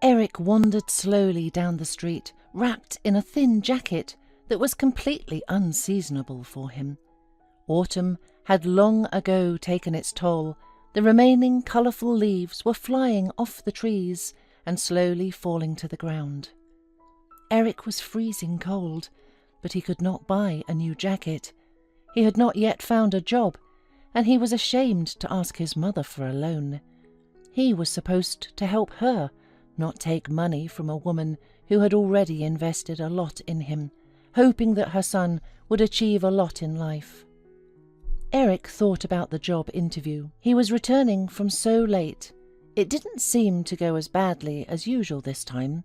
Eric wandered slowly down the street, wrapped in a thin jacket that was completely unseasonable for him. Autumn had long ago taken its toll. The remaining colourful leaves were flying off the trees and slowly falling to the ground. Eric was freezing cold, but he could not buy a new jacket. He had not yet found a job, and he was ashamed to ask his mother for a loan. He was supposed to help her, not take money from a woman who had already invested a lot in him, hoping that her son would achieve a lot in life. Eric thought about the job interview. He was returning from so late. It didn't seem to go as badly as usual this time.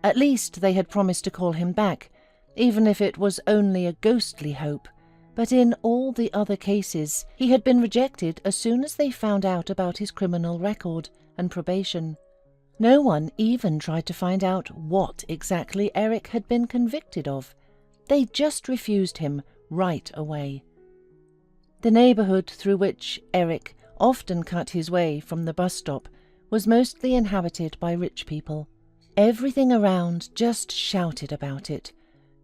At least they had promised to call him back, even if it was only a ghostly hope. But in all the other cases, he had been rejected as soon as they found out about his criminal record and probation. No one even tried to find out what exactly Eric had been convicted of. They just refused him right away. The neighbourhood through which Eric often cut his way from the bus stop was mostly inhabited by rich people. Everything around just shouted about it.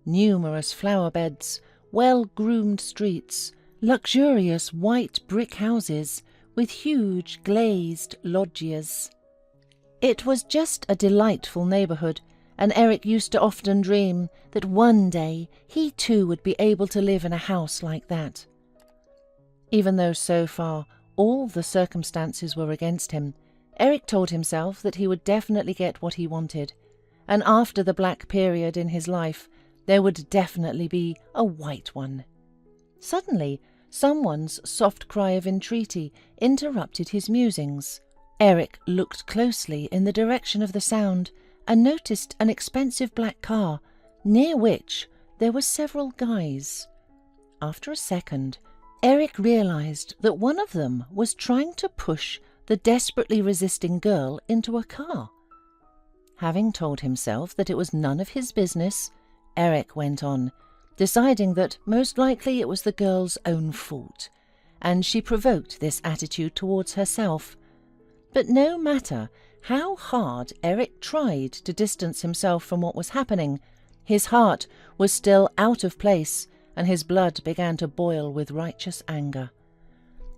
Numerous flower beds, well-groomed streets, luxurious white brick houses with huge glazed loggias. It was just a delightful neighbourhood, and Eric used to often dream that one day he too would be able to live in a house like that. Even though so far all the circumstances were against him, Eric told himself that he would definitely get what he wanted, and after the black period in his life, there would definitely be a white one. Suddenly, someone's soft cry of entreaty interrupted his musings. Eric looked closely in the direction of the sound and noticed an expensive black car, near which there were several guys. After a second, Eric realized that one of them was trying to push the desperately resisting girl into a car. Having told himself that it was none of his business, Eric went on, deciding that most likely it was the girl's own fault, and she provoked this attitude towards herself. But no matter how hard Eric tried to distance himself from what was happening, his heart was still out of place, and his blood began to boil with righteous anger.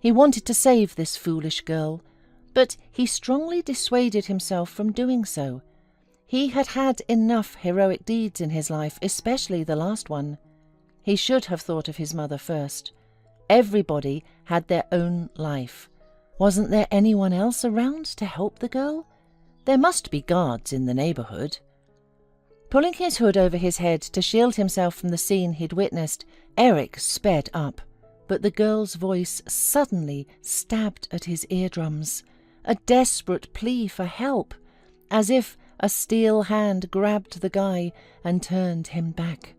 He wanted to save this foolish girl, but he strongly dissuaded himself from doing so. He had had enough heroic deeds in his life, especially the last one. He should have thought of his mother first. Everybody had their own life. Wasn't there anyone else around to help the girl? There must be guards in the neighbourhood. Pulling his hood over his head to shield himself from the scene he'd witnessed, Eric sped up, but the girl's voice suddenly stabbed at his eardrums, a desperate plea for help, as if a steel hand grabbed the guy and turned him back.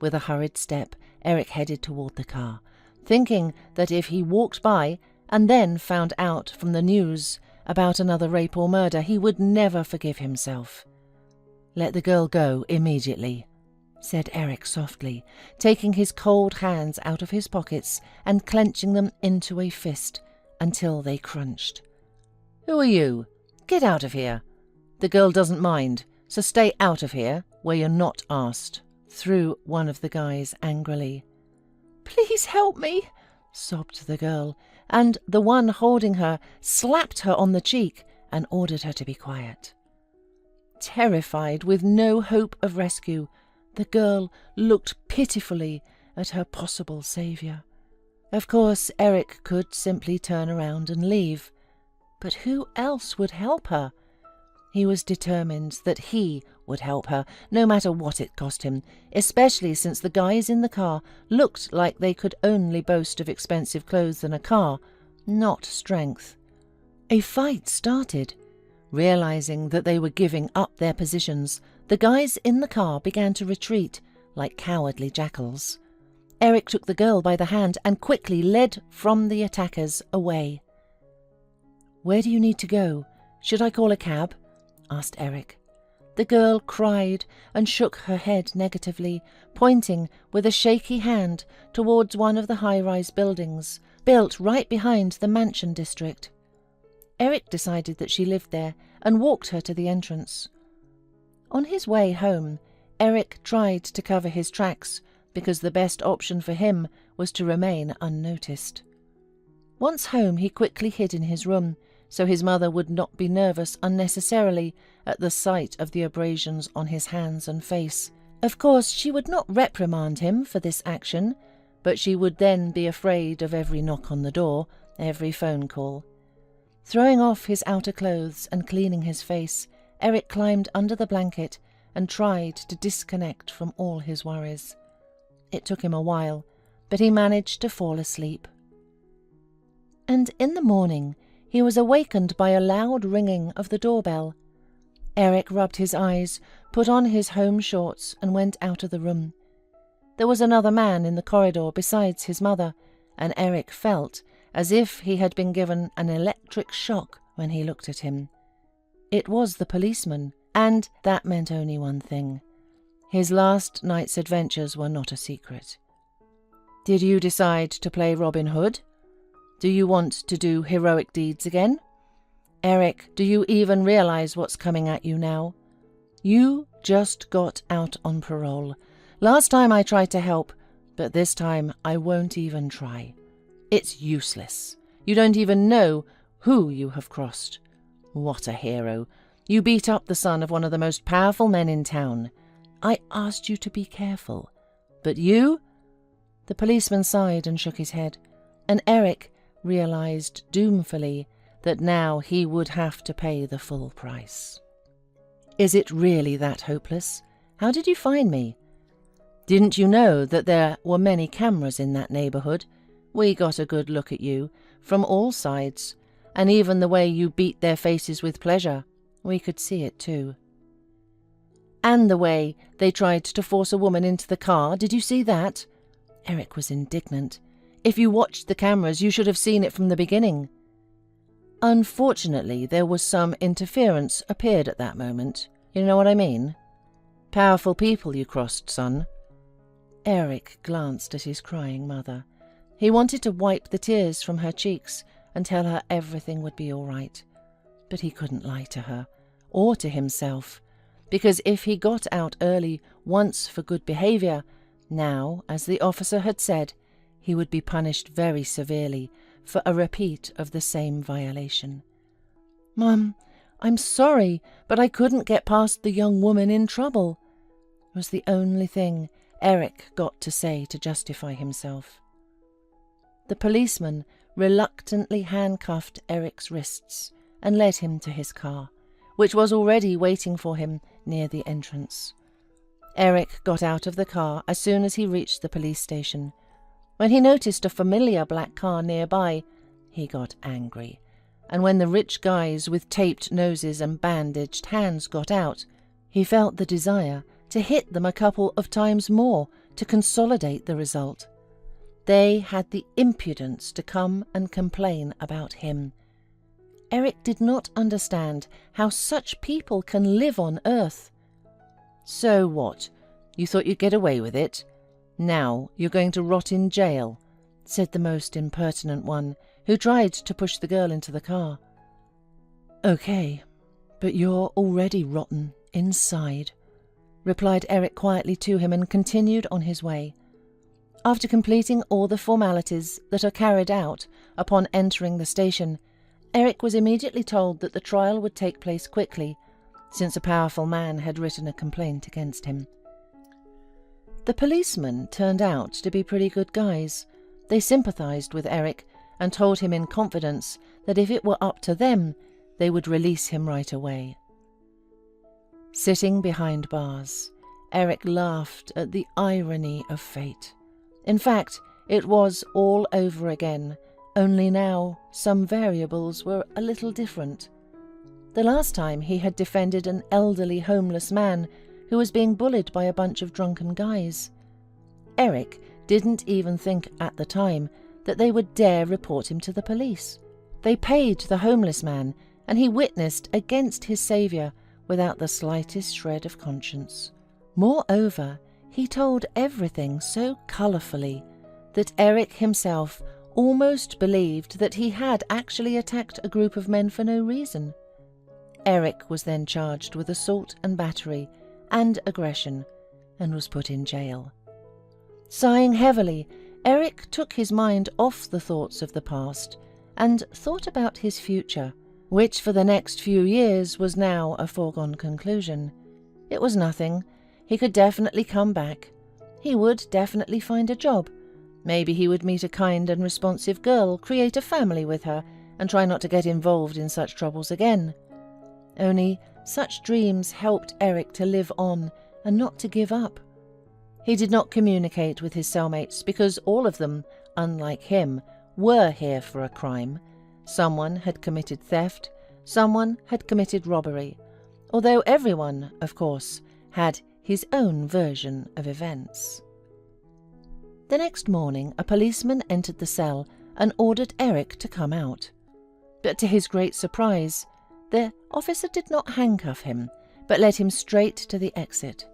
With a hurried step, Eric headed toward the car, thinking that if he walked by and then found out from the news about another rape or murder, he would never forgive himself. "Let the girl go immediately," said Eric softly, taking his cold hands out of his pockets and clenching them into a fist until they crunched. "Who are you? Get out of here. The girl doesn't mind, so stay out of here where you're not asked," threw one of the guys angrily. "Please help me," sobbed the girl, and the one holding her slapped her on the cheek and ordered her to be quiet. Terrified, with no hope of rescue, the girl looked pitifully at her possible saviour. Of course, Eric could simply turn around and leave. But who else would help her? He was determined that he would help her, no matter what it cost him, especially since the guys in the car looked like they could only boast of expensive clothes and a car, not strength. A fight started. Realizing that they were giving up their positions, the guys in the car began to retreat like cowardly jackals. Eric took the girl by the hand and quickly led from the attackers away. "Where do you need to go? Should I call a cab?" asked Eric. The girl cried and shook her head negatively, pointing with a shaky hand towards one of the high-rise buildings, built right behind the mansion district. Eric decided that she lived there and walked her to the entrance. On his way home, Eric tried to cover his tracks because the best option for him was to remain unnoticed. Once home, he quickly hid in his room so his mother would not be nervous unnecessarily at the sight of the abrasions on his hands and face. Of course, she would not reprimand him for this action, but she would then be afraid of every knock on the door, every phone call. Throwing off his outer clothes and cleaning his face, Eric climbed under the blanket and tried to disconnect from all his worries. It took him a while, but he managed to fall asleep. And in the morning, he was awakened by a loud ringing of the doorbell. Eric rubbed his eyes, put on his home shorts, and went out of the room. There was another man in the corridor besides his mother, and Eric felt as if he had been given an electric shock when he looked at him. It was the policeman, and that meant only one thing. His last night's adventures were not a secret. "Did you decide to play Robin Hood? Do you want to do heroic deeds again? Eric, do you even realize what's coming at you now? You just got out on parole. Last time I tried to help, but this time I won't even try. It's useless. You don't even know who you have crossed. What a hero. You beat up the son of one of the most powerful men in town. I asked you to be careful. But you?" The policeman sighed and shook his head, and Eric realized doomfully that now he would have to pay the full price. "Is it really that hopeless? How did you find me? Didn't you know that there were many cameras in that neighborhood? We got a good look at you, from all sides, and even the way you beat their faces with pleasure. We could see it too. And the way they tried to force a woman into the car, did you see that?" Eric was indignant. "If you watched the cameras, you should have seen it from the beginning." "Unfortunately, there was some interference appeared at that moment. You know what I mean? Powerful people you crossed, son." Eric glanced at his crying mother. He wanted to wipe the tears from her cheeks and tell her everything would be all right. But he couldn't lie to her, or to himself, because if he got out early once for good behavior, now, as the officer had said, he would be punished very severely for a repeat of the same violation. "Mum, I'm sorry, but I couldn't get past the young woman in trouble," was the only thing Eric got to say to justify himself. The policeman reluctantly handcuffed Eric's wrists and led him to his car, which was already waiting for him near the entrance. Eric got out of the car as soon as he reached the police station. When he noticed a familiar black car nearby, he got angry, and when the rich guys with taped noses and bandaged hands got out, he felt the desire to hit them a couple of times more to consolidate the result. They had the impudence to come and complain about him. Eric did not understand how such people can live on Earth. "So what? You thought you'd get away with it? Now you're going to rot in jail," said the most impertinent one, who tried to push the girl into the car. "Okay, but you're already rotten inside," replied Eric quietly to him and continued on his way. After completing all the formalities that are carried out upon entering the station, Eric was immediately told that the trial would take place quickly, since a powerful man had written a complaint against him. The policemen turned out to be pretty good guys. They sympathized with Eric and told him in confidence that if it were up to them, they would release him right away. Sitting behind bars, Eric laughed at the irony of fate. In fact, it was all over again, only now some variables were a little different. The last time he had defended an elderly homeless man who was being bullied by a bunch of drunken guys. Eric didn't even think at the time that they would dare report him to the police. They paid the homeless man, and he witnessed against his saviour without the slightest shred of conscience. Moreover, he told everything so colourfully that Eric himself almost believed that he had actually attacked a group of men for no reason. Eric was then charged with assault and battery and aggression and was put in jail. Sighing heavily, Eric took his mind off the thoughts of the past and thought about his future, which for the next few years was now a foregone conclusion. It was nothing. He could definitely come back. He would definitely find a job. Maybe he would meet a kind and responsive girl, create a family with her, and try not to get involved in such troubles again. Only such dreams helped Eric to live on and not to give up. He did not communicate with his cellmates because all of them, unlike him, were here for a crime. Someone had committed theft, someone had committed robbery, although everyone, of course, had his own version of events. The next morning, a policeman entered the cell and ordered Eric to come out. But to his great surprise, the officer did not handcuff him, but led him straight to the exit.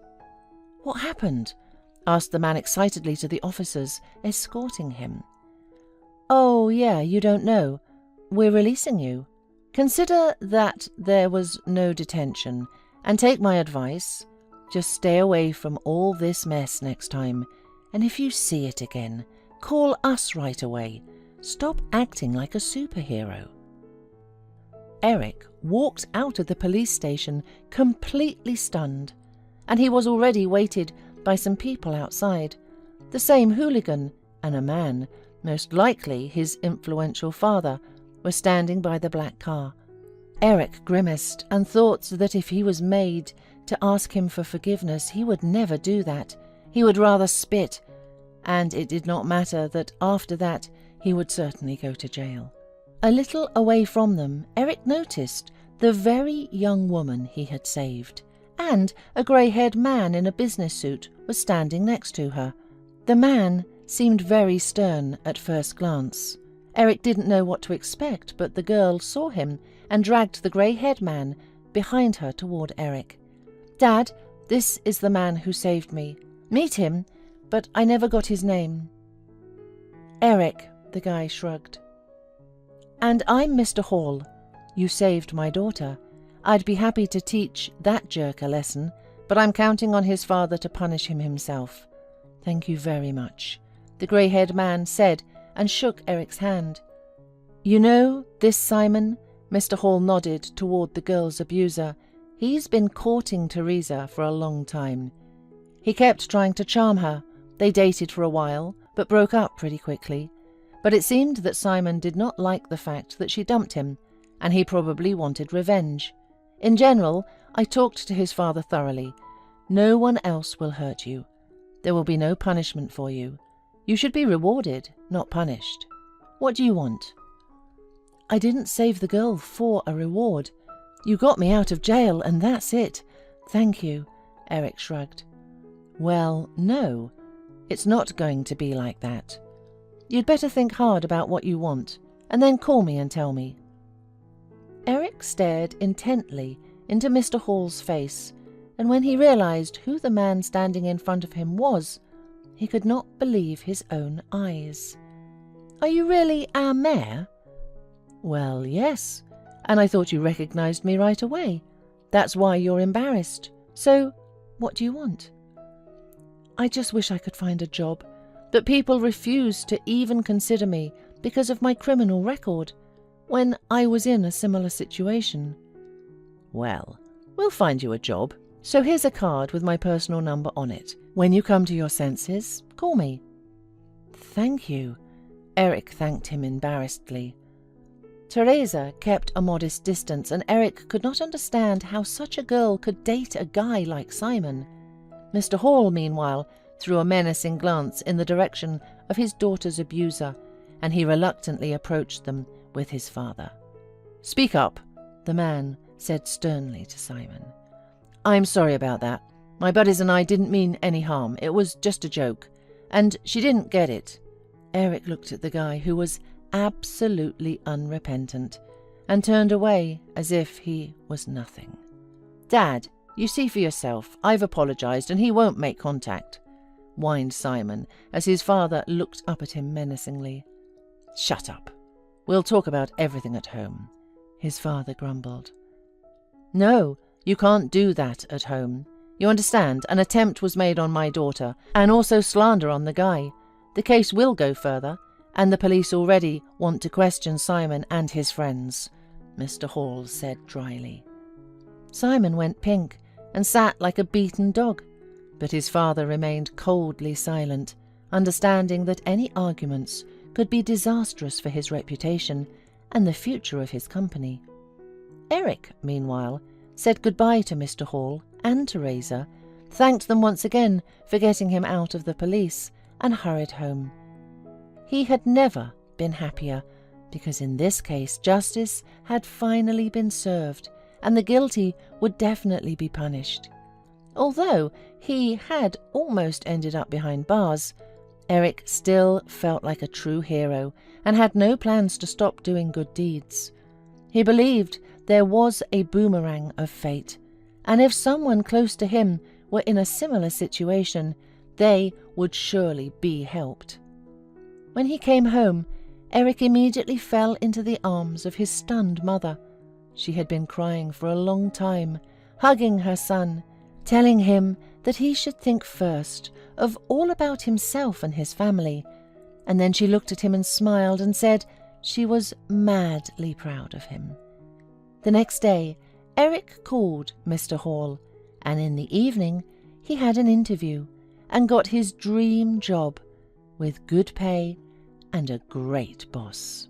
"What happened?" asked the man excitedly to the officers escorting him. "Oh, yeah, you don't know. We're releasing you. Consider that there was no detention, and take my advice. Just stay away from all this mess next time, and if you see it again, call us right away. Stop acting like a superhero." Eric walked out of the police station completely stunned, and he was already waited by some people outside. The same hooligan and a man, most likely his influential father, were standing by the black car. Eric grimaced and thought that if he was made to ask him for forgiveness, he would never do that. He would rather spit, and it did not matter that after that he would certainly go to jail. A little away from them, Eric noticed the very young woman he had saved, and a grey-haired man in a business suit was standing next to her. The man seemed very stern at first glance. Eric didn't know what to expect, but the girl saw him and dragged the grey-haired man behind her toward Eric. "Dad, this is the man who saved me. Meet him, but I never got his name." "Eric," the guy shrugged. "And I'm Mr. Hall. You saved my daughter. I'd be happy to teach that jerk a lesson, but I'm counting on his father to punish him himself. Thank you very much," the grey-haired man said and shook Eric's hand. "You know this Simon?" Mr. Hall nodded toward the girl's abuser. "He's been courting Teresa for a long time. He kept trying to charm her. They dated for a while, but broke up pretty quickly. But it seemed that Simon did not like the fact that she dumped him, and he probably wanted revenge. In general, I talked to his father thoroughly. No one else will hurt you. There will be no punishment for you. You should be rewarded, not punished. What do you want?" "I didn't save the girl for a reward. You got me out of jail, and that's it. Thank you," Eric shrugged. "Well, no. It's not going to be like that. You'd better think hard about what you want, and then call me and tell me." Eric stared intently into Mr. Hall's face, and when he realized who the man standing in front of him was, he could not believe his own eyes. "Are you really our mayor?" "Well, yes, and I thought you recognized me right away. That's why you're embarrassed. So, what do you want?" "I just wish I could find a job, but people refuse to even consider me because of my criminal record, when I was in a similar situation." "Well, we'll find you a job, so here's a card with my personal number on it. When you come to your senses, call me." "Thank you," Eric thanked him embarrassedly. Teresa kept a modest distance, and Eric could not understand how such a girl could date a guy like Simon. Mr. Hall, meanwhile, threw a menacing glance in the direction of his daughter's abuser, and he reluctantly approached them with his father. "Speak up," the man said sternly to Simon. "I'm sorry about that. My buddies and I didn't mean any harm. It was just a joke. And she didn't get it." Eric looked at the guy, who was absolutely unrepentant, and turned away as if he was nothing. "Dad, you see for yourself. I've apologized and he won't make contact," whined Simon as his father looked up at him menacingly. Shut up. We'll talk about everything at home, his father grumbled. No, you can't do that at home. You understand, an attempt was made on my daughter, and also slander on the guy. The case will go further, and the police already want to question Simon and his friends, Mr. Hall said dryly. Simon went pink and sat like a beaten dog, but his father remained coldly silent, understanding that any arguments could be disastrous for his reputation and the future of his company. Eric, meanwhile, said goodbye to Mr. Hall and Teresa, thanked them once again for getting him out of the police, and hurried home. He had never been happier, because in this case justice had finally been served, and the guilty would definitely be punished. Although he had almost ended up behind bars, Eric still felt like a true hero and had no plans to stop doing good deeds. He believed there was a boomerang of fate, and if someone close to him were in a similar situation, they would surely be helped. When he came home, Eric immediately fell into the arms of his stunned mother. She had been crying for a long time, hugging her son, telling him that he should think first of all about himself and his family, and then she looked at him and smiled and said she was madly proud of him. The next day, Eric called Mr. Hall, and in the evening he had an interview and got his dream job with good pay and a great boss.